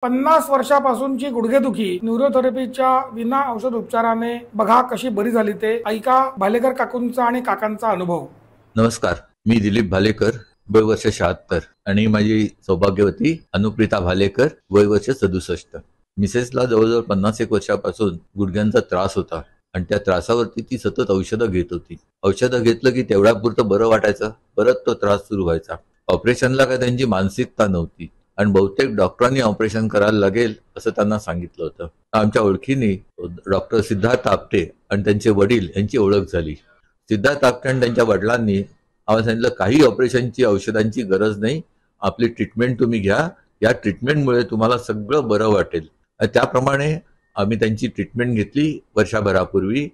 50 वर्षापासूनची गुडघेदुखी न्यूरोथेरपीच्या विना औषध उपचाराने बघा कशी बरी झाली ते ऐका भालेकर काकूंचा आणि काकांचा अनुभव। नमस्कार, मी दिलीप भालेकर, वय वर्ष 76 आणि माझी सौभाग्यवती अनुप्रिता भालेकर, वय वर्ष 67। मिसेसला जवळजवळ 50 वर्षापासून गुडघ्यांचा त्रास होता आणि त्या त्रासावरती ती सतत औषधं घेत होती। औषधं घेतलं की तेवढ्यापुरतं बरं वाटायचं, परत तो त्रास सुरू व्हायचा। ऑपरेशनला काय त्यांची मानसिकता नव्हती आणि बहुतेक डॉक्टरांनी ऑपरेशन करायला लागेल असं त्यांना सांगितलं होतं। आमच्या ओळखीने डॉक्टर सिद्धार्थ आपटे आणि त्यांचे वडील यांची ओळख झाली। सिद्धार्थ आपटे आणि त्यांच्या वडिलांनी आम्हाला सांगितलं काही ऑपरेशनची औषधांची गरज नाही, आपली ट्रीटमेंट तुम्ही घ्या, या ट्रीटमेंटमुळे तुम्हाला सगळं बरं वाटेल। त्याप्रमाणे आम्ही त्यांची ट्रीटमेंट घेतली वर्षभरापूर्वी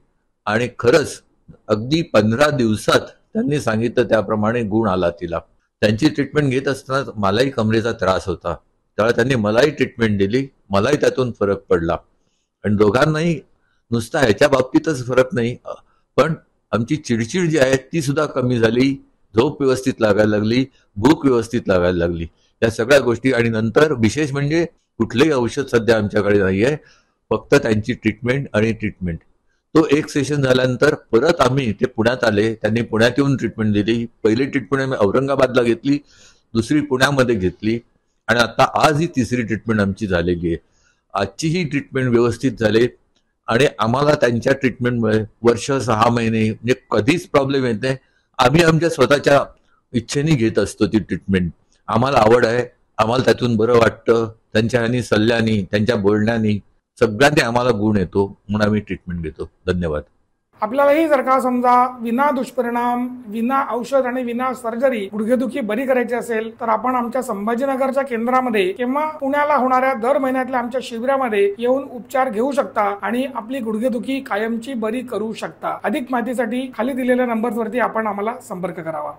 आणि खरंच अगदी 15 दिवसात त्यांनी सांगितलं त्याप्रमाणे गुण आला तिला। त्यांची ट्रीटमेंट घेत असताना मलाही कमरेचा त्रास होता, त्यामुळे त्यांनी मलाही ट्रीटमेंट दिली, मलाही त्यातून फरक पडला आणि दोघांनाही नुसता ह्याच्या बाबतीतच फरक नाही, पण आमची चिडचिड जी आहे ती सुद्धा कमी झाली, झोप व्यवस्थित लागायला लागली, भूक व्यवस्थित लागायला लागली, या सगळ्या गोष्टी। आणि नंतर विशेष म्हणजे कुठलंही औषध सध्या आमच्याकडे नाहीये, फक्त त्यांची ट्रीटमेंट आणि ट्रीटमेंट। तो एक सेशन झाल्यानंतर परत आम्ही ते पुण्यात आले, त्यांनी पुण्यात येऊन ट्रीटमेंट दिली। पहिली ट्रीटमेंट आम्ही औरंगाबादला घेतली, दुसरी पुण्यामध्ये घेतली आणि आता आज ही तिसरी ट्रीटमेंट आमची झालेली आहे। आजची ही ट्रीटमेंट व्यवस्थित झाली आणि आम्हाला त्यांच्या ट्रीटमेंटमुळे वर्ष 6 महिने म्हणजे कधीच प्रॉब्लेम येत नाही। आम्ही आमच्या स्वतःच्या इच्छेने घेत असतो ती ट्रीटमेंट, आम्हाला आवड आहे, आम्हाला त्यातून बरं वाटतं, त्यांच्या सल्ल्यानी त्यांच्या बोलण्यानी सगळ्यांनी आम्हाला गुण येतो, म्हणून आम्ही ट्रीटमेंट घेतो। धन्यवाद। आपल्यालाही जर का समजा विना दुष्परिणाम, विना औषध आणि विना सर्जरी गुडघेदुखी बरी करायची असेल तर आपण आमच्या संभाजीनगरच्या केंद्रामध्ये किंवा पुण्याला होणाऱ्या दर महिन्यातल्या आमच्या शिबिरामध्ये येऊन उपचार घेऊ शकता आणि आपली गुडघेदुखी कायमची बरी करू शकता। अधिक माहितीसाठी खाली दिलेल्या नंबरवरती आपण आम्हाला संपर्क करावा।